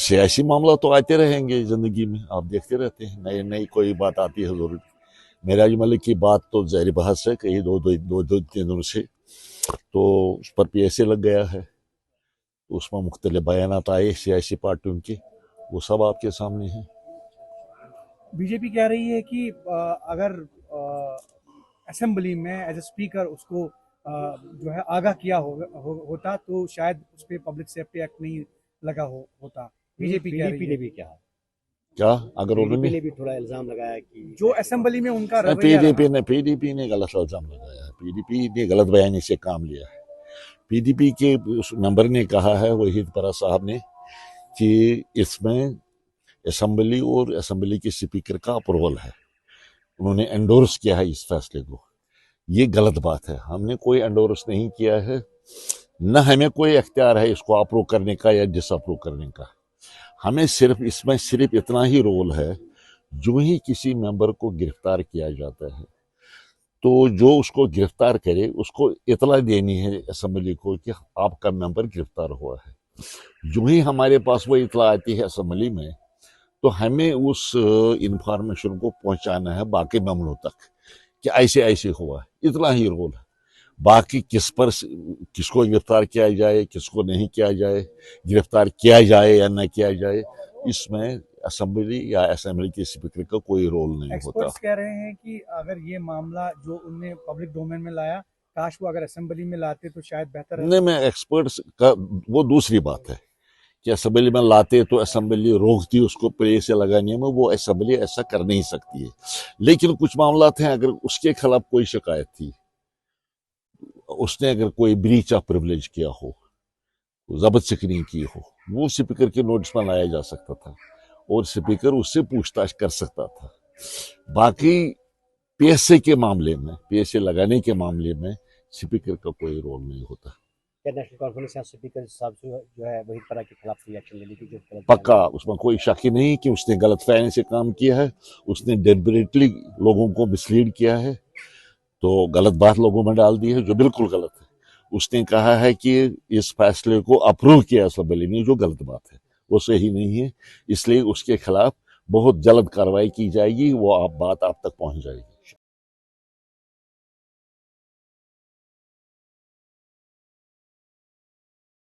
सियासी मामला तो आते रहेंगे ज़िंदगी में, आप देखते रहते हैं, नई नई कोई बात आती है ज़रूर। मेराज मलिक की बात तो ज़ाहिर बहस है, कहीं दो तीन दिनों से तो उस पर PSA लग गया है, उसमें मुख्तलिफ बयानात आए सियासी पार्टियों के, वो सब आपके सामने हैं। बीजेपी कह रही है कि अगर असेंबली में एज ए स्पीकर उसको जो है आगाह किया होता तो शायद उस पर पब्लिक सेफ्टी एक्ट नहीं लगा होता। बीजेपी कह रही है। भी क्या क्या अगर उन्होंने ने भी थोड़ा इल्जाम लगाया कि जो असेंबली में उनका रवैया रहा। PDP ने गलत इल्जाम लगाया है, PDP ने गलत बयानी से काम लिया है। PDP के उस मेंबर ने कहा है, वहीद परा साहब ने, कि इसमें असेंबली और असेंबली के स्पीकर का अप्रूवल है, उन्होंने एंडोर्स किया है इस फैसले को। ये गलत बात है, हमने कोई एंडोर्स नहीं किया है, न हमें कोई इख्तियार है इसको अप्रूव करने का या डिसअप्रूव करने का। हमें इसमें सिर्फ इतना ही रोल है, जो ही किसी मेंबर को गिरफ्तार किया जाता है तो जो उसको गिरफ्तार करे उसको इतला देनी है असेंबली को कि आपका मेंबर गिरफ्तार हुआ है। जो ही हमारे पास वो इतला आती है असेंबली में, तो हमें उस इंफॉर्मेशन को पहुंचाना है बाकी मेंबरों तक कि ऐसे ऐसे हुआ है, इतना ही रोल है। बाकी किसको गिरफ्तार किया जाए, किसको नहीं किया जाए, गिरफ्तार किया जाए या न किया जाए, इसमें असेंबली या असेंबली के स्पीकर का कोई रोल नहीं होता। एक्सपर्ट्स कह रहे हैं कि अगर ये मामला जो उनने पब्लिक डोमेन में लाया, काश वो अगर असेंबली में लाते तो शायद बेहतर नहीं, मैं एक्सपर्ट्स का वो दूसरी बात है कि असेंबली में लाते तो असेंबली रोकती उसको PSA लगाने में, वो असेंबली ऐसा कर नहीं सकती है। लेकिन कुछ मामला हैं, अगर उसके खिलाफ कोई शिकायत थी, उसने अगर कोई ब्रीच ऑफ प्रिविलेज किया हो, जबत सिकनी की हो, वो स्पीकर के नोटिस में लाया जा सकता था और स्पीकर उससे पूछताछ कर सकता था। बाकी PSA के मामले में, PSA लगाने के मामले में स्पीकर का कोई रोल नहीं होता। क्या नेशनल कॉन्फ्रेंस या स्पीकर साहब जो है वही तरह के खिलाफ एक्शन लेने की जो पक्का, उसमें कोई शक ही नहीं कि उसने गलत फहमी से काम किया है, उसने डेलिबरेटली लोगों को मिसलीड किया है, तो गलत बात लोगों में डाल दी है जो बिल्कुल गलत है। उसने कहा है कि इस फैसले को अप्रूव किया असेंबली ने, जो गलत बात है, वो सही नहीं है। इसलिए उसके खिलाफ बहुत जल्द कार्रवाई की जाएगी, वो बात आप तक पहुंच जाएगी।